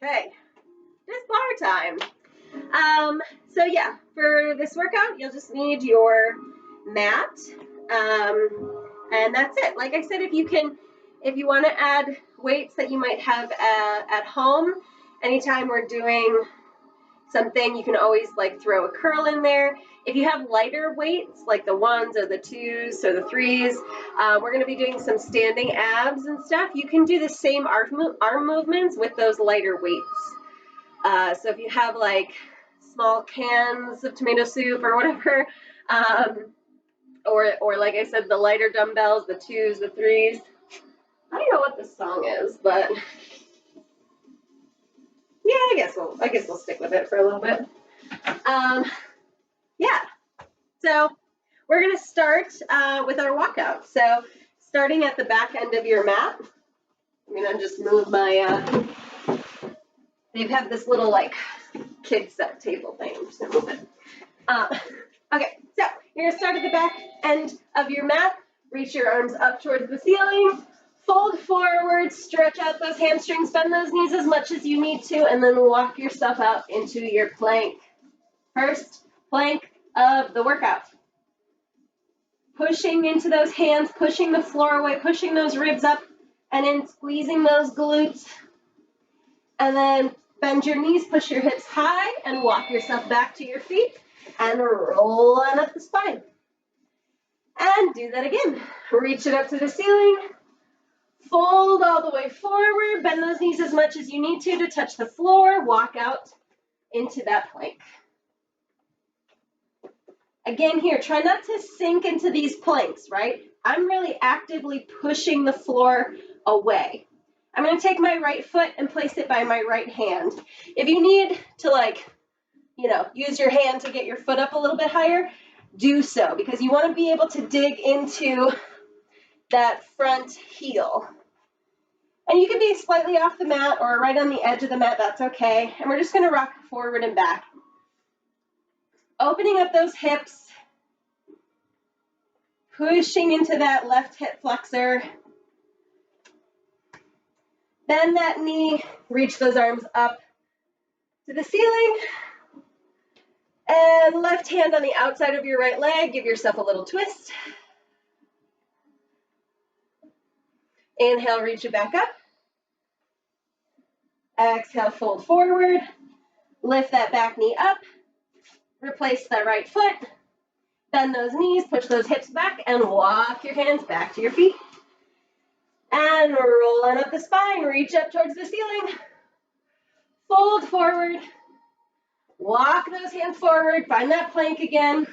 Okay, it's bar time. So yeah, for this workout, you'll just need your mat, and that's it. Like I said, if you want to add weights that you might have at home, anytime we're doing something, you can always like throw a curl in there. If you have lighter weights, like the ones or the twos or the threes, we're going to be doing some standing abs and stuff. You can do the same arm movements with those lighter weights. So if you have like small cans of tomato soup or whatever, or like I said, the lighter dumbbells, the twos, the threes. I don't know what this song is, but yeah, I guess we'll stick with it for a little bit. Yeah. So we're gonna start with our walkout. So starting at the back end of your mat, I'm gonna just move my. They have this little like kid set table thing. I'm just gonna move it. Okay, so you're gonna start at the back end of your mat. Reach your arms up towards the ceiling. Fold forward, stretch out those hamstrings, bend those knees as much as you need to, and then walk yourself out into your plank. First plank of the workout. Pushing into those hands, pushing the floor away, pushing those ribs up, and then squeezing those glutes. And then bend your knees, push your hips high, and walk yourself back to your feet, and roll on up the spine. And do that again. Reach it up to the ceiling. Fold all the way forward. Bend those knees as much as you need to touch the floor. Walk out into that plank. Again here, try not to sink into these planks, right? I'm really actively pushing the floor away. I'm going to take my right foot and place it by my right hand. If you need to use your hand to get your foot up a little bit higher, do so, because you want to be able to dig into that front heel. And you can be slightly off the mat or right on the edge of the mat, that's okay. And we're just going to rock forward and back. Opening up those hips, pushing into that left hip flexor. Bend that knee, reach those arms up to the ceiling. And left hand on the outside of your right leg, give yourself a little twist. Inhale, reach it back up. Exhale, fold forward. Lift that back knee up. Replace that right foot. Bend those knees, push those hips back, and walk your hands back to your feet. And roll on up the spine, reach up towards the ceiling. Fold forward. Walk those hands forward, find that plank again.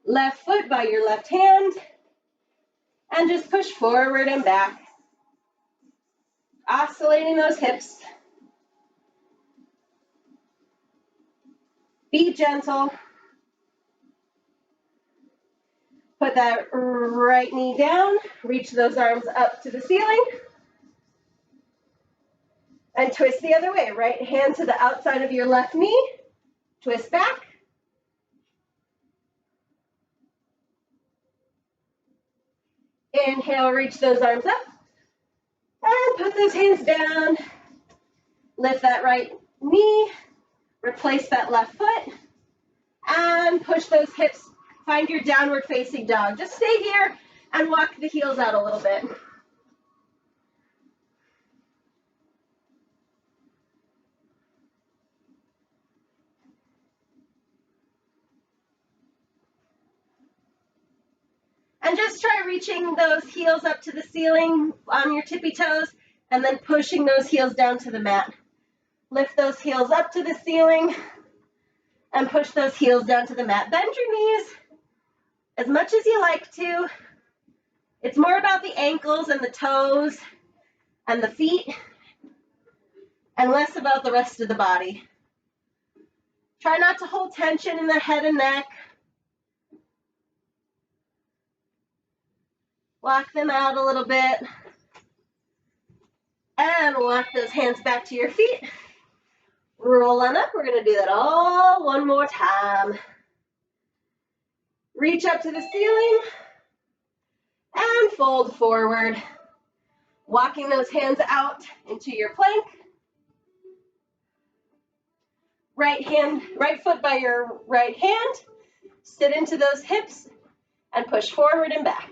Left foot by your left hand. And just push forward and back. Oscillating those hips. Be gentle. Put that right knee down. Reach those arms up to the ceiling. And twist the other way. Right hand to the outside of your left knee. Twist back. Inhale, reach those arms up. And put those hands down. Lift that right knee. Replace that left foot. And push those hips. Find your downward facing dog. Just stay here and walk the heels out a little bit. And just try reaching those heels up to the ceiling on your tippy toes and then pushing those heels down to the mat. Lift those heels up to the ceiling and push those heels down to the mat. Bend your knees as much as you like to. It's more about the ankles and the toes and the feet and less about the rest of the body. Try not to hold tension in the head and neck. Walk them out a little bit. And walk those hands back to your feet. Roll on up. We're going to do that all one more time. Reach up to the ceiling and fold forward. Walking those hands out into your plank. Right foot by your right hand. Sit into those hips and push forward and back.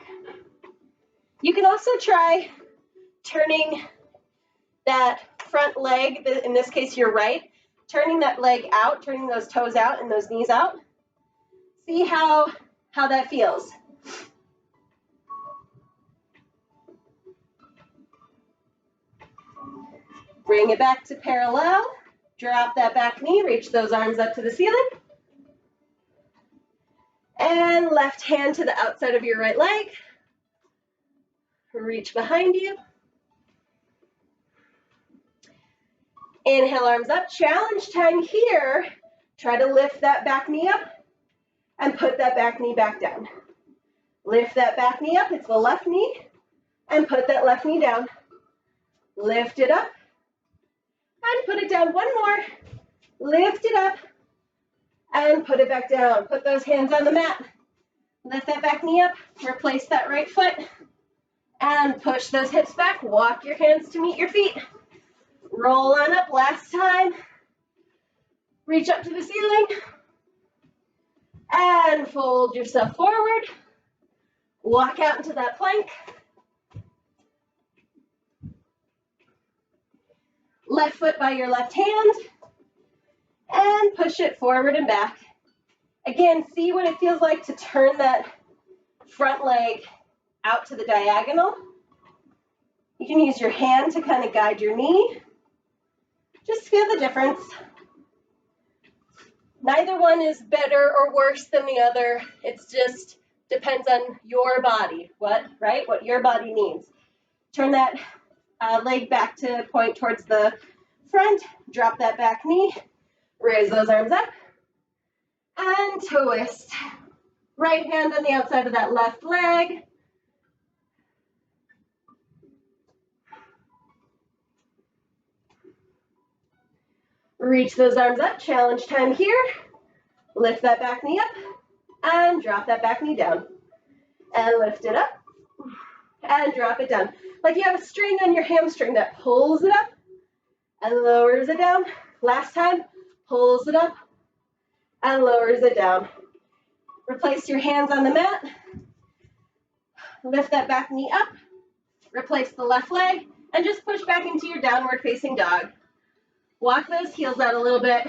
You can also try turning that front leg, in this case your right, turning that leg out, turning those toes out and those knees out. See how that feels. Bring it back to parallel. Drop that back knee, reach those arms up to the ceiling. And left hand to the outside of your right leg. Reach behind you. Inhale, arms up. Challenge time here. Try to lift that back knee up and put that back knee back down. Lift that back knee up. It's the left knee. And put that left knee down. Lift it up. And put it down. One more. Lift it up. And put it back down. Put those hands on the mat. Lift that back knee up. Replace that right foot. And push those hips back. Walk your hands to meet your feet. Roll on up. Last time. Reach up to the ceiling. And fold yourself forward. Walk out into that plank. Left foot by your left hand. And push it forward and back. Again, see what it feels like to turn that front leg out to the diagonal. You can use your hand to kind of guide your knee. Just feel the difference. Neither one is better or worse than the other. It's just depends on your body, what your body needs. Turn that leg back to point towards the front. Drop that back knee. Raise those arms up. And twist. Right hand on the outside of that left leg. Reach those arms up. Challenge time here. Lift that back knee up. And drop that back knee down. And lift it up. And drop it down. Like you have a string on your hamstring that pulls it up and lowers it down. Last time, pulls it up and lowers it down. Replace your hands on the mat. Lift that back knee up. Replace the left leg and just push back into your downward facing dog. Walk those heels out a little bit.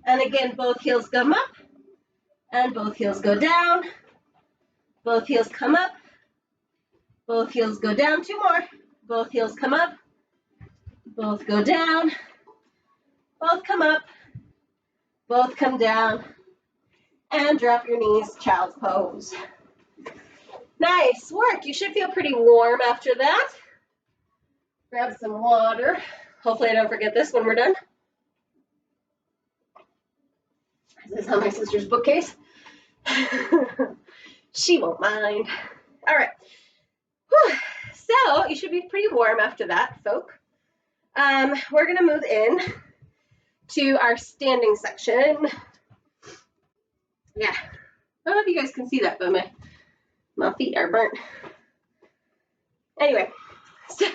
And again, both heels come up and both heels go down. Both heels come up. Both heels go down. Two more. Both heels come up. Both go down. Both come up. Both come down. And drop your knees, child's pose. Nice work. You should feel pretty warm after that. Grab some water. Hopefully I don't forget this when we're done. This is on my sister's bookcase. She won't mind. All right. Whew. So you should be pretty warm after that, folk. We're going to move in to our standing section. Yeah. I don't know if you guys can see that, but my feet are burnt. Anyway, so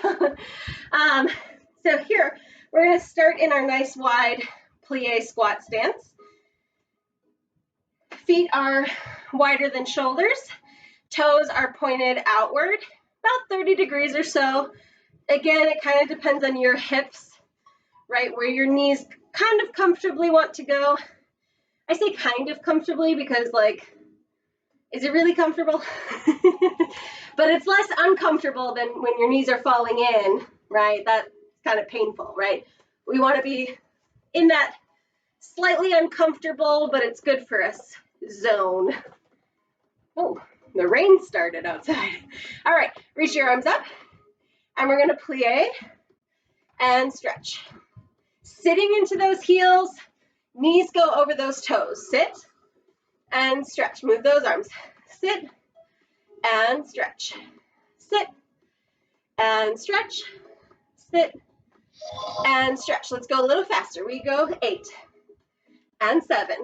here we're going to start in our nice wide plie squat stance. Feet are wider than shoulders. Toes are pointed outward, about 30 degrees or so. Again, it kind of depends on your hips, right, where your knees kind of comfortably want to go. I say kind of comfortably because, like, is it really comfortable? But it's less uncomfortable than when your knees are falling in, right? That's kind of painful, right? We want to be in that slightly uncomfortable, but it's good for us zone. Oh, the rain started outside. All right, reach your arms up, and we're going to plie and stretch. Sitting into those heels, knees go over those toes. Sit and stretch. Move those arms. Sit and stretch. Sit and stretch. Sit and stretch. Let's go a little faster. We go 8 and 7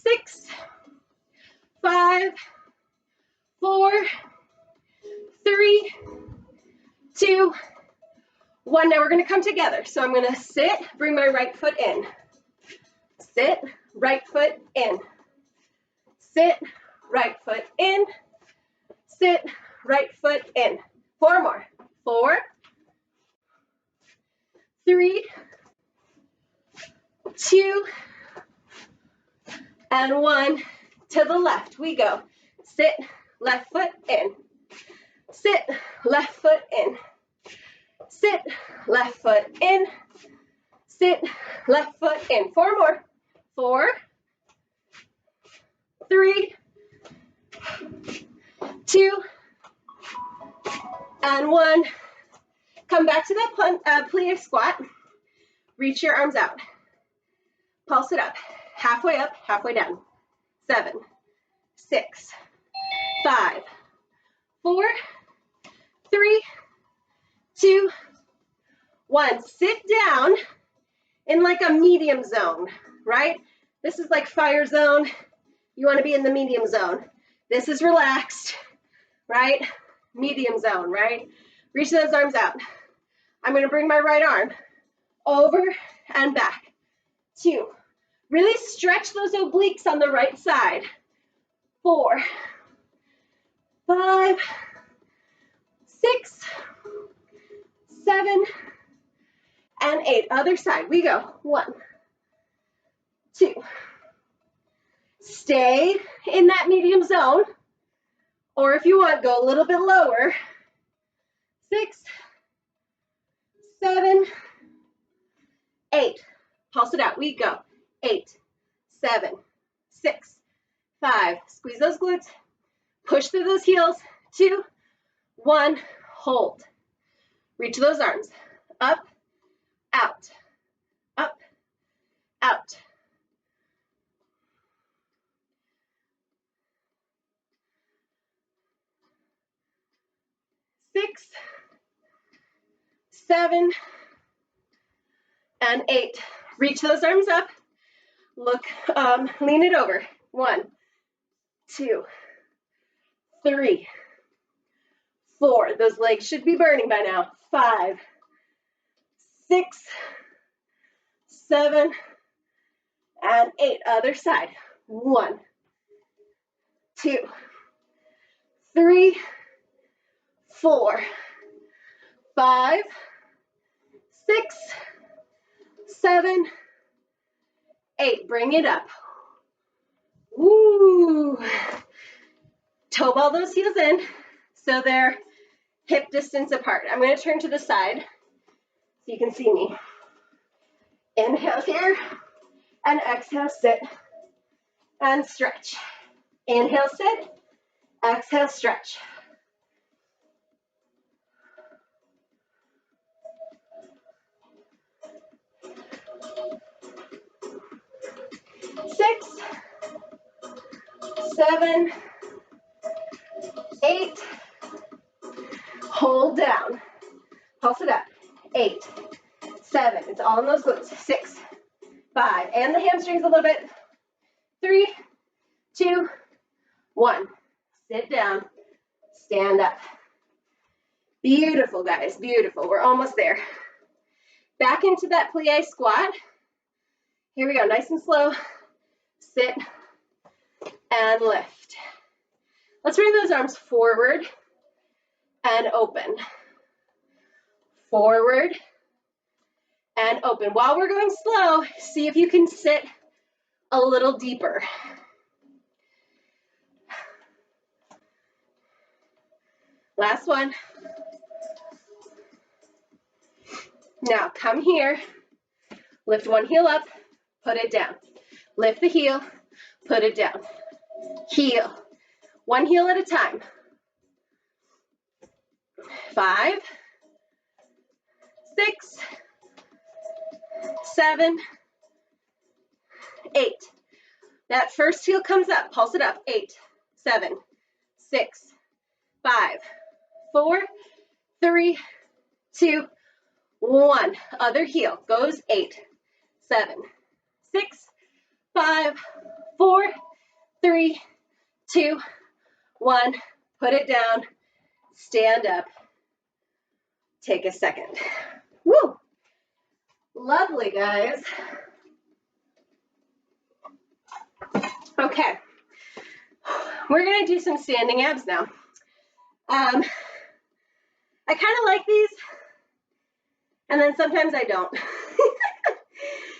6, 5, 4, 3, 2, 1. Now we're going to come together. So I'm going to sit, bring my right foot in. Sit, right foot in. Sit, right foot in. Sit, right foot in. 4 more. 4, 3, 2, and 1. To the left we go. Sit, left foot in. Sit, left foot in. Sit, left foot in. Sit, left foot in. 4 more. 4, 3, 2, and 1. Come back to that plie squat. Reach your arms out. Pulse it up. Halfway up, halfway down. 7, 6, 5, 4, 3, 2, 1. Sit down in like a medium zone, right? This is like fire zone. You want to be in the medium zone. This is relaxed, right? Medium zone, right? Reach those arms out. I'm going to bring my right arm over and back. 2. Really stretch those obliques on the right side. 4, 5, 6, 7, and 8. Other side. We go. 1, 2. Stay in that medium zone. Or if you want, go a little bit lower. 6, 7, 8. Pulse it out. We go. 8, 7, 6, 5. Squeeze those glutes. Push through those heels. 2, 1. Hold. Reach those arms. Up, out, up, out. 6, 7, and 8. Reach those arms up. Look, lean it over. 1, 2, 3, 4. Those legs should be burning by now. 5, 6, 7, and 8. Other side. 1, 2, 3, 4, 5, 6, 7, 8. Bring it up. Woo! Toe ball those heels in so they're hip distance apart. I'm going to turn to the side so you can see me. Inhale here and exhale, sit and stretch. Inhale, sit. Exhale, stretch. Six, 7, 8. Hold down. Pulse it up. 8, 7. It's all in those glutes. 6, 5. And the hamstrings a little bit. 3, 2, 1. Sit down. Stand up. Beautiful, guys. Beautiful. We're almost there. Back into that plie squat. Here we go. Nice and slow. Sit and lift. Let's bring those arms forward and open. Forward and open. While we're going slow, see if you can sit a little deeper. Last one. Now come here. Lift one heel up, put it down. Lift the heel, put it down. Heel. One heel at a time. 5, 6, 7, 8. That first heel comes up. Pulse it up. 8, 7, 6, 5, 4, 3, 2, 1. Other heel goes. 8, 7, 6, 5, 4, 3, 2, 1. Put it down. Stand up. Take a second. Woo! Lovely, guys. Okay. We're going to do some standing abs now. I kind of like these, and then sometimes I don't.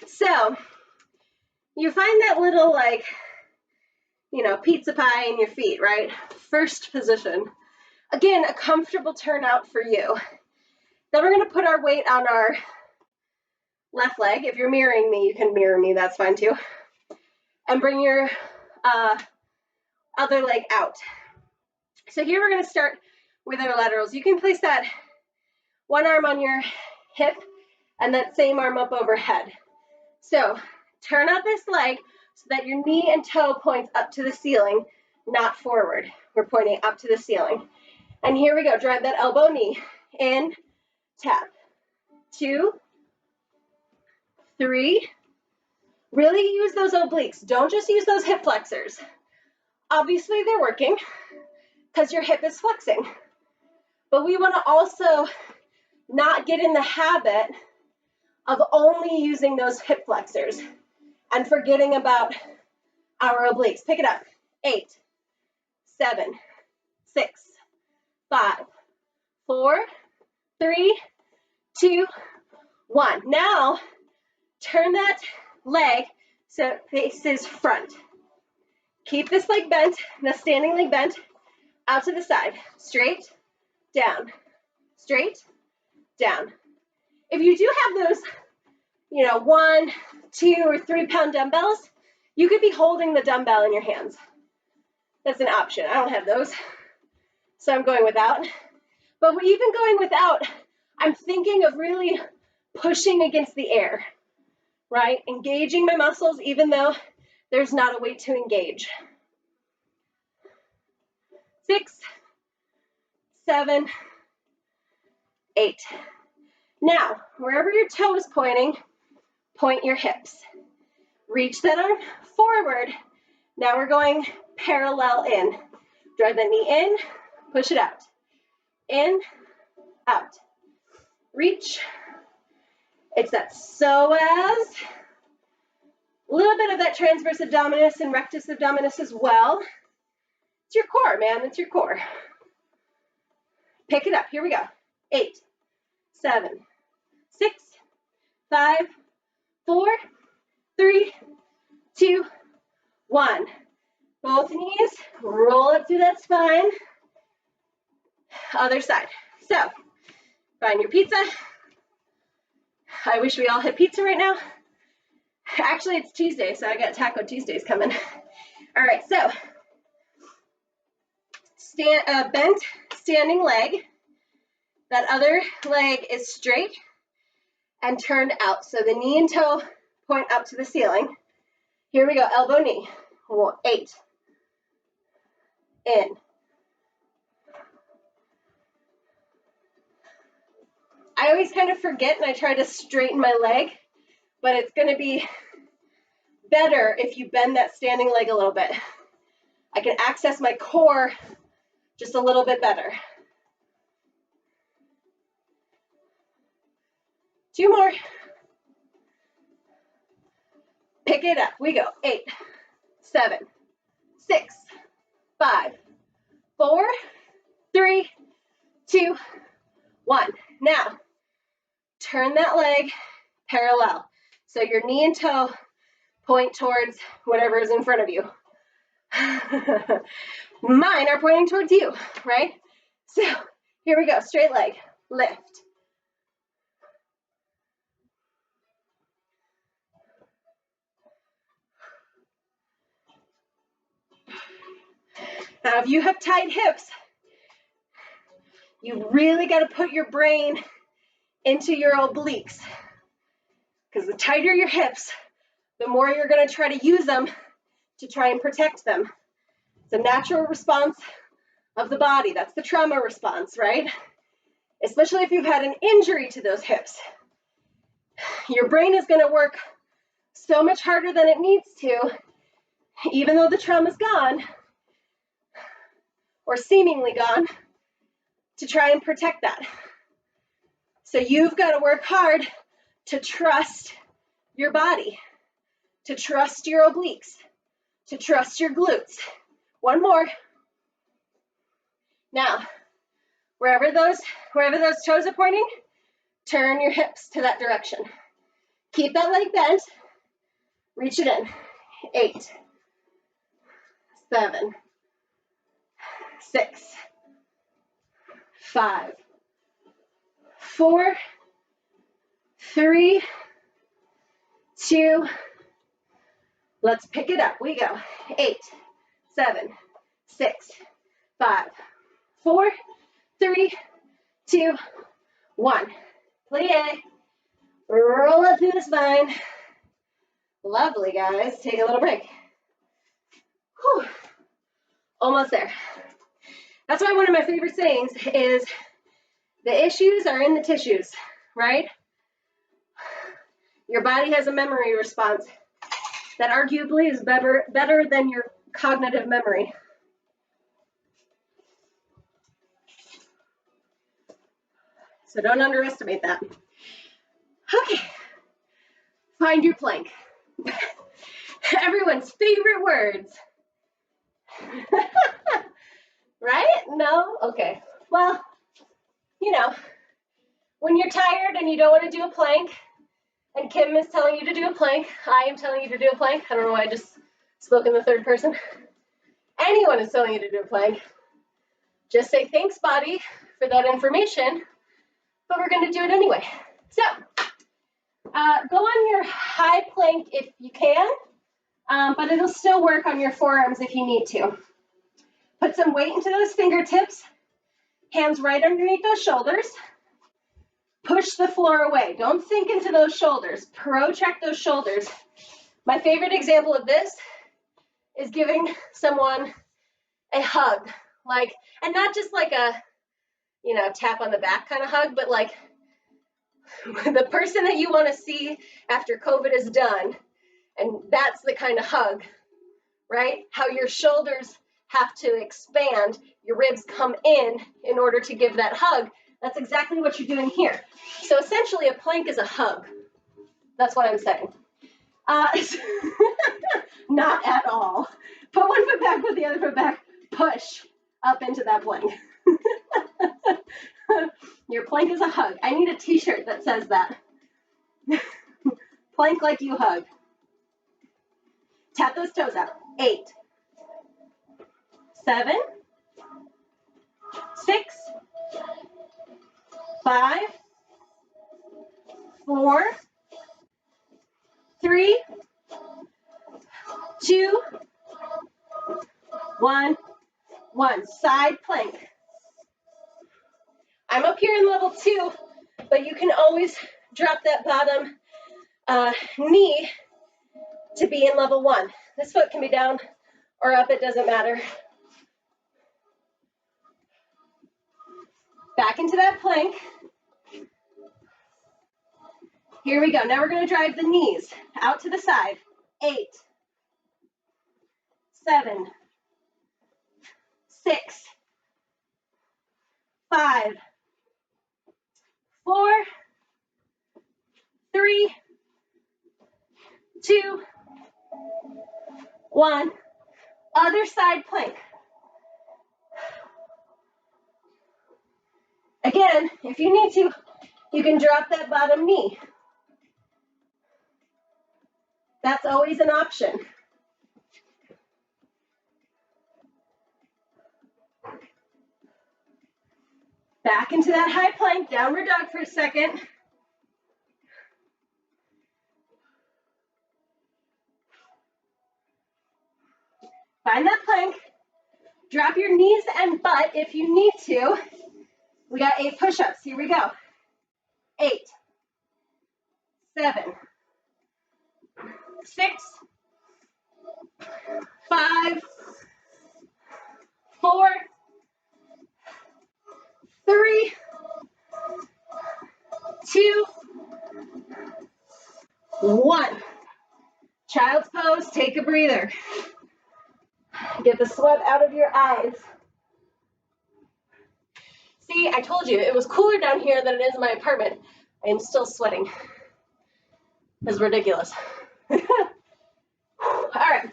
So, you find that little, like, you know, pizza pie in your feet, right? First position. Again, a comfortable turnout for you. Then we're going to put our weight on our left leg. If you're mirroring me, you can mirror me, that's fine too. And bring your other leg out. So here we're going to start with our laterals. You can place that one arm on your hip and that same arm up overhead. So turn out this leg so that your knee and toe points up to the ceiling, not forward. We're pointing up to the ceiling. And here we go. Drive that elbow, knee. In, tap. 2, 3. Really use those obliques. Don't just use those hip flexors. Obviously, they're working because your hip is flexing. But we want to also not get in the habit of only using those hip flexors and forgetting about our obliques. Pick it up. 8, 7, 6, 5, 4, 3, 2, 1. Now, turn that leg so it faces front. Keep this leg bent, the standing leg bent, out to the side. Straight, down, straight, down. If you do have those, you know, 1, 2, or 3 pound dumbbells, you could be holding the dumbbell in your hands. That's an option. I don't have those, so I'm going without. But even going without, I'm thinking of really pushing against the air, right? Engaging my muscles even though there's not a weight to engage. 6, 7, 8. Now, wherever your toe is pointing, point your hips. Reach that arm forward. Now we're going parallel in. Drive the knee in, push it out. In, out. Reach. It's that psoas. A little bit of that transverse abdominis and rectus abdominis as well. It's your core, man. It's your core. Pick it up. Here we go. 8, 7, 6, 5, 4, 3, 2, 1. Both knees, roll up through that spine. Other side. So, find your pizza. I wish we all had pizza right now. Actually, it's Tuesday, so I got Taco Tuesdays coming. All right, so bent standing leg. That other leg is straight and turned out. So the knee and toe point up to the ceiling. Here we go, elbow, knee. 8. In. I always kind of forget and I try to straighten my leg, but it's going to be better if you bend that standing leg a little bit. I can access my core just a little bit better. 2 more. Pick it up. We go. 8, 7, 6, 5, 4, 3, 2, 1. Now, turn that leg parallel. So your knee and toe point towards whatever is in front of you. Mine are pointing towards you, right? So here we go, straight leg, lift. Now, if you have tight hips, you really got to put your brain into your obliques, because the tighter your hips, the more you're going to try to use them to try and protect them. It's a natural response of the body. That's the trauma response, right? Especially if you've had an injury to those hips. Your brain is going to work so much harder than it needs to even though the trauma's gone, or seemingly gone, to try and protect that. So you've got to work hard to trust your body, to trust your obliques, to trust your glutes. One more. Now, wherever those toes are pointing, turn your hips to that direction. Keep that leg bent. Reach it in. 8, 7, 6, 5, 4, 3, 2. Let's pick it up. We go. 8, 7, 6, 5, 4, 3, 2, 1. Plie. Roll up through the spine. Lovely, guys. Take a little break. Whew. Almost there. That's why one of my favorite sayings is, the issues are in the tissues, right? Your body has a memory response that arguably is better than your cognitive memory. So don't underestimate that. Okay, find your plank. Everyone's favorite words. Right? No? Okay. Well, you know, when you're tired and you don't want to do a plank, and Kim is telling you to do a plank, I am telling you to do a plank. I don't know why I just spoke in the third person. Anyone is telling you to do a plank. Just say, thanks, body, for that information, but we're going to do it anyway. So, go on your high plank if you can, but it'll still work on your forearms if you need to. Put some weight into those fingertips, hands right underneath those shoulders. Push the floor away. Don't sink into those shoulders. Protract those shoulders. My favorite example of this is giving someone a hug, like, and not just like a, tap on the back kind of hug, but like the person that you want to see after COVID is done. And that's the kind of hug, right? How your shoulders have to expand, your ribs come in order to give that hug. That's exactly what you're doing here. So essentially a plank is a hug. That's what I'm saying. Not at all. Put one foot back, put the other foot back, push up into that plank. Your plank is a hug. I need a t-shirt that says that. Plank like you hug. Tap those toes out. 8, 7, 6, 5, 4, 3, 2, 1. Side plank. I'm up here in level 2, but you can always drop that bottom knee to be in level 1. This foot can be down or up, it doesn't matter. Back into that plank. Here we go. Now we're going to drive the knees out to the side. 8, 7, 6, 5, 4, 3, 2, 1. Other side plank. Again, if you need to, you can drop that bottom knee. That's always an option. Back into that high plank, downward dog for a second. Find that plank. Drop your knees and butt if you need to. We got 8 push-ups. Here we go. 8, 7, 6, 5, 4, 3, 2, 1. Child's pose, take a breather. Get the sweat out of your eyes. See, I told you, it was cooler down here than it is in my apartment. I am still sweating. It's ridiculous. All right.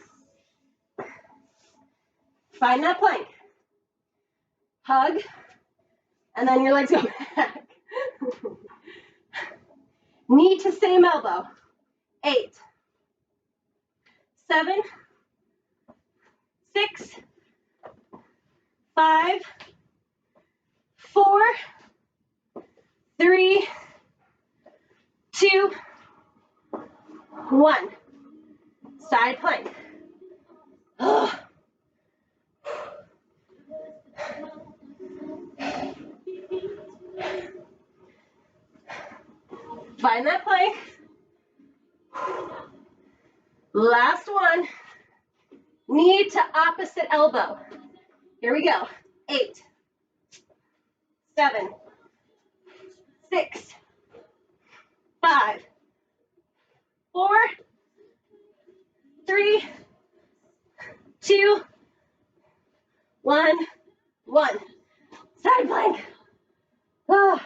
Find that plank. Hug. And then your legs go back. Knee to same elbow. 8, 7, 6, 5, 4, 3, 2, 1. Side plank. Ugh. Find that plank. Last one. Knee to opposite elbow. Here we go. 8, 7, 6, 5, 4, 3, 2, 1. Side plank. Oh.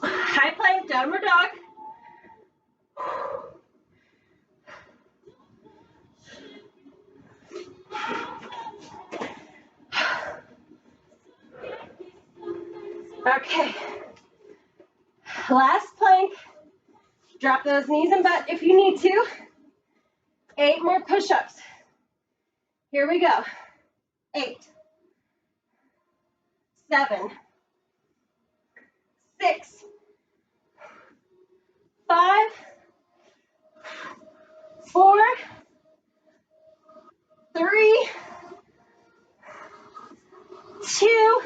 High plank, downward dog. Okay. Last plank. Drop those knees and butt if you need to. 8 more push-ups. Here we go. 8, 7, 6, 5, 4, 3, 2,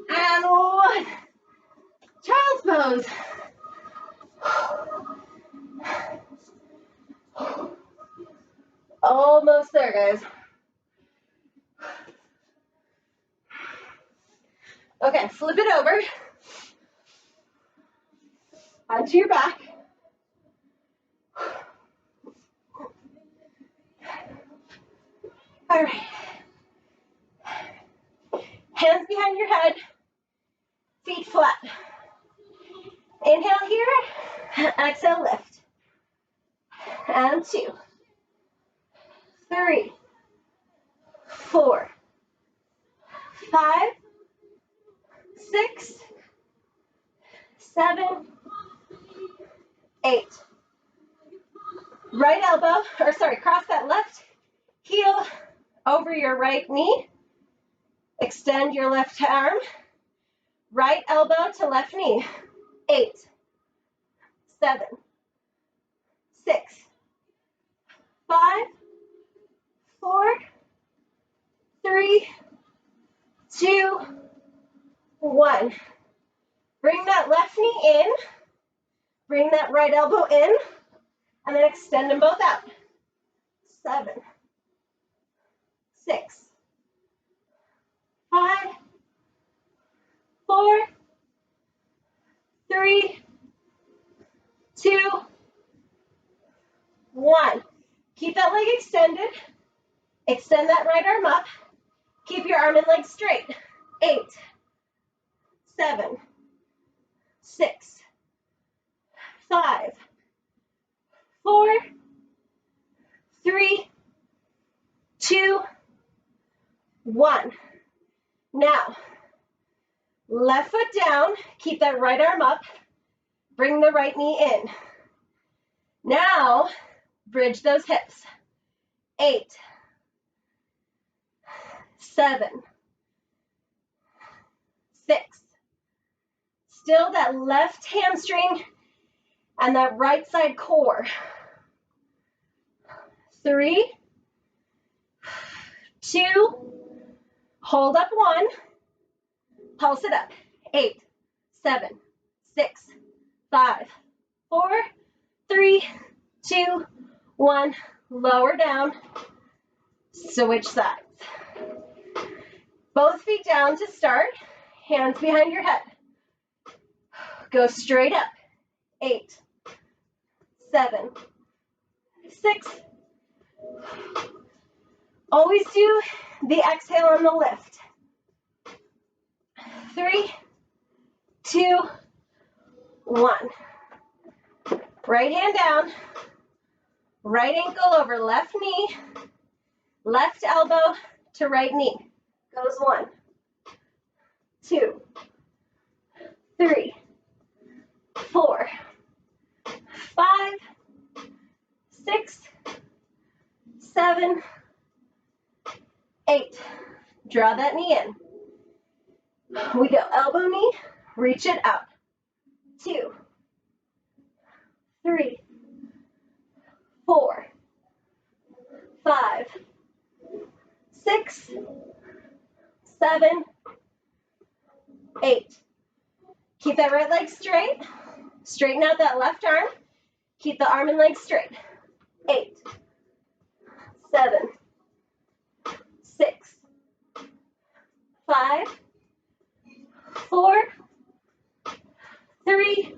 and 1. Child's pose. Almost there, guys. Okay, flip it over. Onto your back. All right. Hands behind your head. Feet flat. Inhale here. Exhale, lift. And 2, 3, 4, 5, 6, 7, 8. Right elbow, or sorry, cross that left heel over your right knee. Extend your left arm. Right elbow to left knee. 8, 7, 6, 5, 4, 3, 2, 1. Bring that left knee in. Bring that right elbow in. And then extend them both out. 7, 6, 5, 4, 3, 2, 1. Keep that leg extended. Extend that right arm up. Keep your arm and leg straight. 8, 7, 6, 5, 4, 3, 2, 1. Now, left foot down. Keep that right arm up. Bring the right knee in. Now, bridge those hips. 8, 7, 6. Still that left hamstring and that right side core. 3, 2, hold up 1, pulse it up. 8, 7, 6, 5, 4, 3, 2, 1. Lower down. Switch sides. Both feet down to start. Hands behind your head. Go straight up. 8, 7, 6. Always do the exhale on the lift. 3, 2, 1. Right hand down. Right ankle over left knee. Left elbow to right knee. Goes 1, 2, 3, 4, 5, 6, 7, 8. Draw that knee in. We go elbow knee, reach it out. 2, 3, 4, 5, 6, 7, 8. Keep that right leg straight. Straighten out that left arm. Keep the arm and leg straight. 8, 7, 6, 5, 4, 3,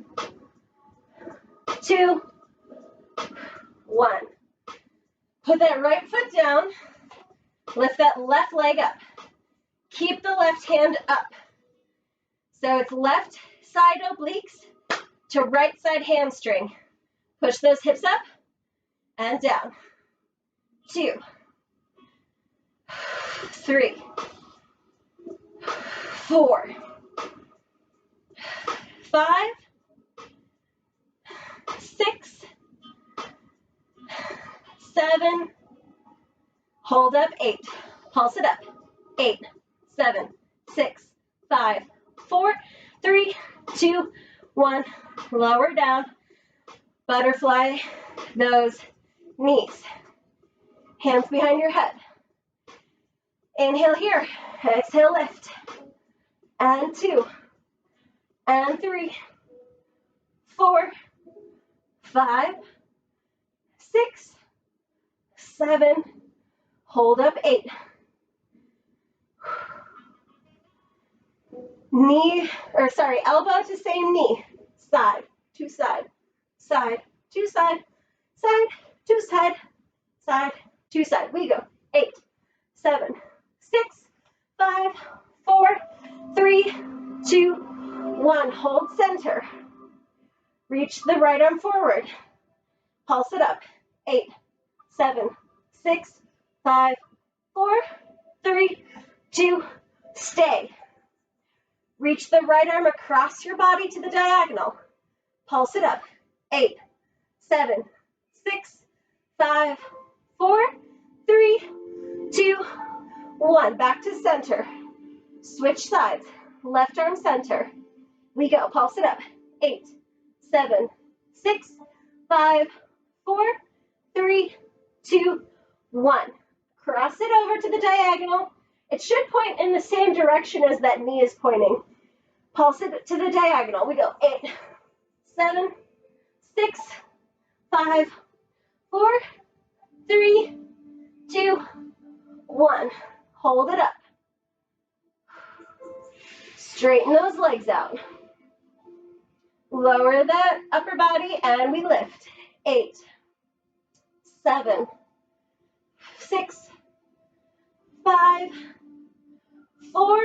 2, 1. Put that right foot down. Lift that left leg up. Keep the left hand up. So it's left side obliques to right side hamstring. Push those hips up and down. 2, 3, 4, 5, 6, 7, hold up, 8. Pulse it up. 8, 7, 6, 5, 4, 3, 2, 1. Lower down. Butterfly those knees. Hands behind your head. Inhale here. Exhale, lift. And 2. And 3. 4. 5. 6. 7. Hold up, 8. Elbow to same knee. Side to side. Side to side. Side to side. Side to side. We go. 8, 7, 6, 5, 4, 3, 2, 1. Hold center. Reach the right arm forward. Pulse it up. 8, 7, 6, 5, 4, 3, 2, stay. Reach the right arm across your body to the diagonal. Pulse it up. 8, 7, 6, 5, 4, 3, 2, 1. Back to center. Switch sides. Left arm center. We go. Pulse it up. 8, 7, 6, 5, 4, 3, 2, 1. Cross it over to the diagonal. It should point in the same direction as that knee is pointing. Pulse it to the diagonal. We go 8, 7, 6, 5, 4, 3, 2, 1. Hold it up. Straighten those legs out. Lower that upper body and we lift. 8, 7, 6, 5, 4,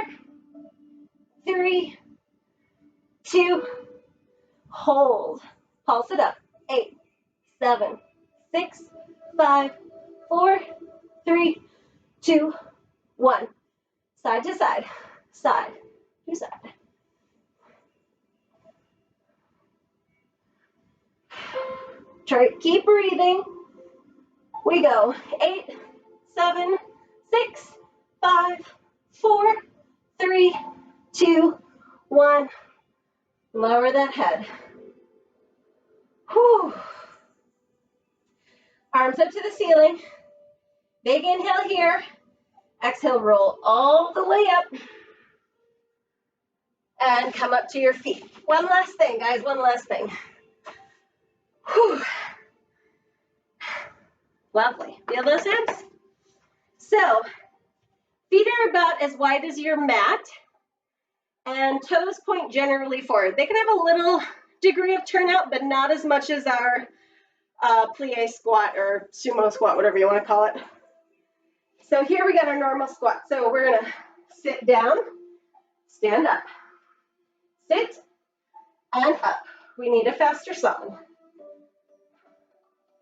3, 2, hold. Pulse it up. 8, 7, 6, 5, 4, 3, 2, 1. Side to side. Side to side. Keep breathing. We go. 8, 7, 6, 5, 4, 3, 2, 1. Lower that head. Whew. Arms up to the ceiling. Big inhale here. Exhale, roll all the way up. And come up to your feet. One last thing, guys. One last thing. Whew. Lovely. Feel those hips? So, feet are about as wide as your mat. and toes point generally forward. They can have a little degree of turnout, but not as much as our plie squat or sumo squat, whatever you want to call it. So here we got our normal squat. So we're going to sit down, stand up, sit, and up. We need a faster song.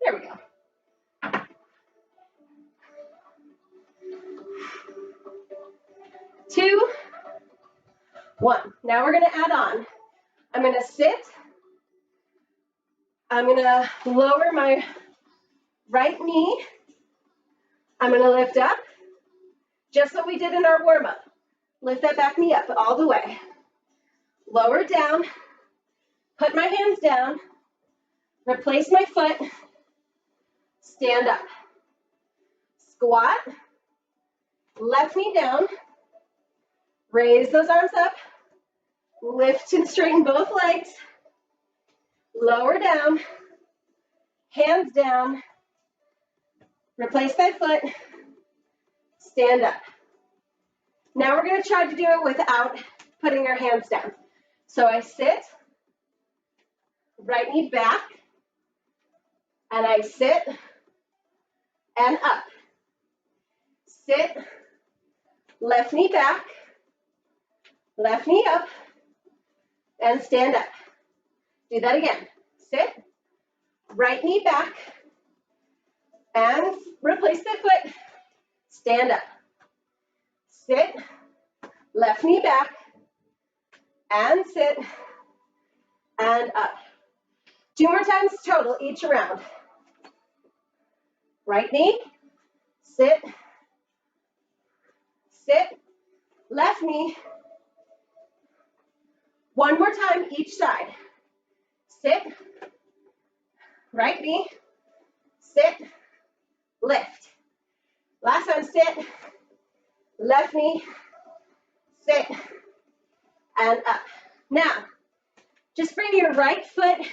There we go. 2, 1. Now we're going to add on. I'm going to sit. I'm going to lower my right knee. I'm going to lift up, just what we did in our warm-up. Lift that back knee up all the way. Lower down, put my hands down, replace my foot, stand up. Squat, left knee down, raise those arms up, lift and straighten both legs, lower down, hands down, replace that foot, stand up. Now we're going to try to do it without putting our hands down. So I sit, right knee back, and I sit and up. Sit, left knee back, left knee up, and stand up. Do that again. Sit, right knee back, and replace the foot, stand up. Sit, left knee back, and sit, and up. 2 more times total each round. Right knee, sit, sit, left knee. 1 more time each side. Sit, right knee, sit, lift. Last time, sit, left knee, sit, and up. Now, just bring your right foot,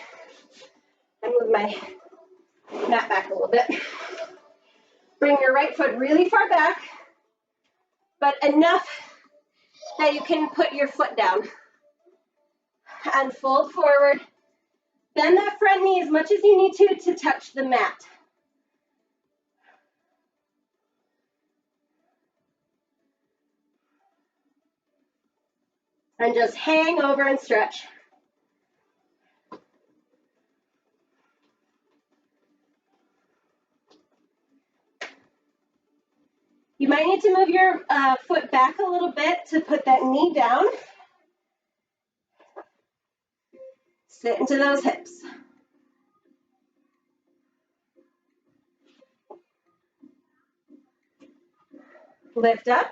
and move my mat back a little bit. Bring your right foot really far back, but enough that you can put your foot down. And fold forward. Bend that front knee as much as you need to touch the mat. And just hang over and stretch. You might need to move your foot back a little bit to put that knee down. Sit into those hips. Lift up.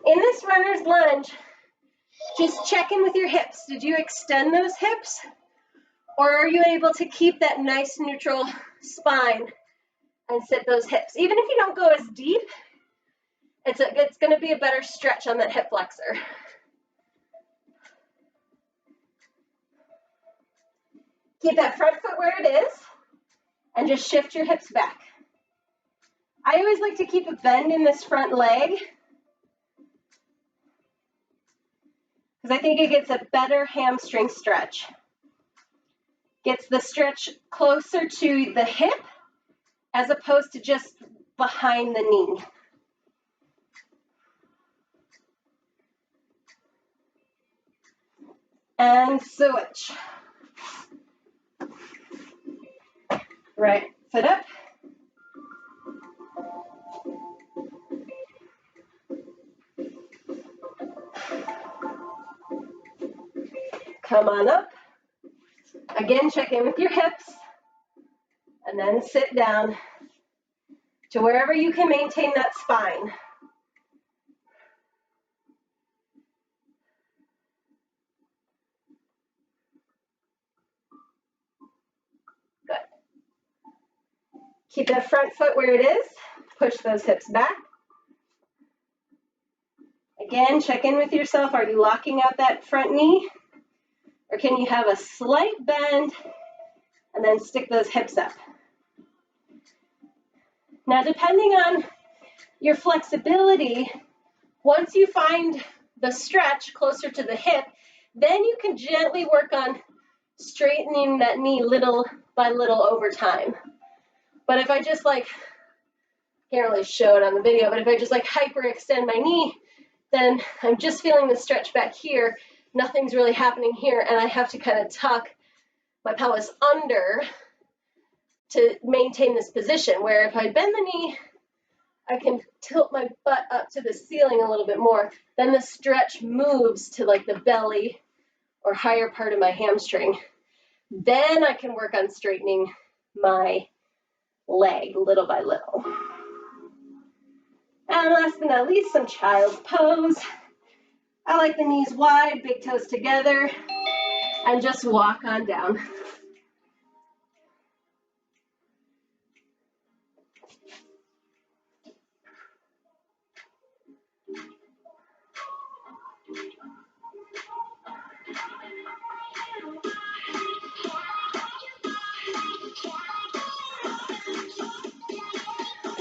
In this runner's lunge, just check in with your hips. Did you extend those hips? Or are you able to keep that nice neutral spine and sit those hips? Even if you don't go as deep, it's going to be a better stretch on that hip flexor. Keep that front foot where it is and just shift your hips back. I always like to keep a bend in this front leg because I think it gets a better hamstring stretch. Gets the stretch closer to the hip as opposed to just behind the knee. And switch. Right foot up. Come on up. Again, check in with your hips. And then sit down to wherever you can maintain that spine. Good. Keep that front foot where it is. Push those hips back. Again, check in with yourself. Are you locking out that front knee? Or can you have a slight bend and then stick those hips up? Now, depending on your flexibility, Once you find the stretch closer to the hip, then you can gently work on straightening that knee little by little over time. But if I just like, can't really show it on the video, but if I just like hyperextend my knee, then I'm just feeling the stretch back here. Nothing's really happening here, and I have to kind of tuck my pelvis under to maintain this position, where if I bend the knee, I can tilt my butt up to the ceiling a little bit more. Then the stretch moves to like the belly or higher part of my hamstring. Then I can work on straightening my leg little by little. And last but not least, some child's pose. I like the knees wide, big toes together, and just walk on down.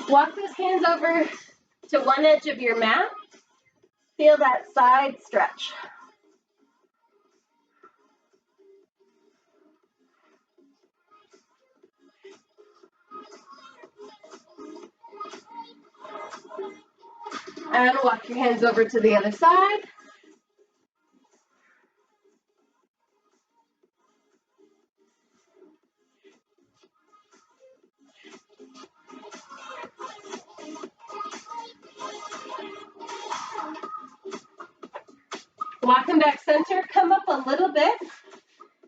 Walk those hands over to one edge of your mat. Feel that side stretch. And walk your hands over to the other side. Walk them back center, come up a little bit,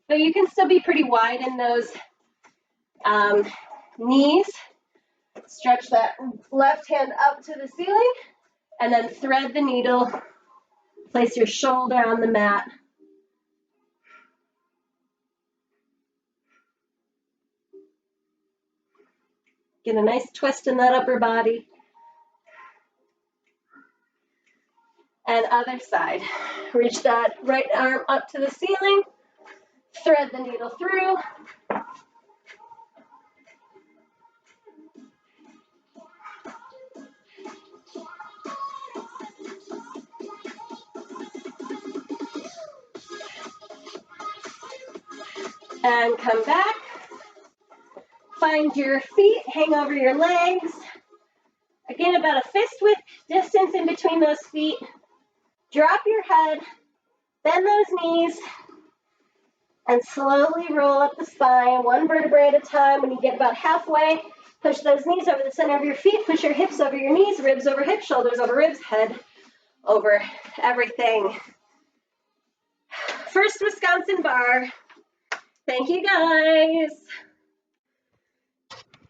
but you can still be pretty wide in those knees. Stretch that left hand up to the ceiling, and then thread the needle. Place your shoulder on the mat. Get a nice twist in that upper body. And other side. Reach that right arm up to the ceiling. Thread the needle through. And come back. Find your feet, hang over your legs. Again, about a fist width distance in between those feet. Drop your head, bend those knees, and slowly roll up the spine, one vertebrae at a time. When you get about halfway, push those knees over the center of your feet, push your hips over your knees, ribs over hips, shoulders over ribs, head over everything. First Wisconsin bar. Thank you, guys.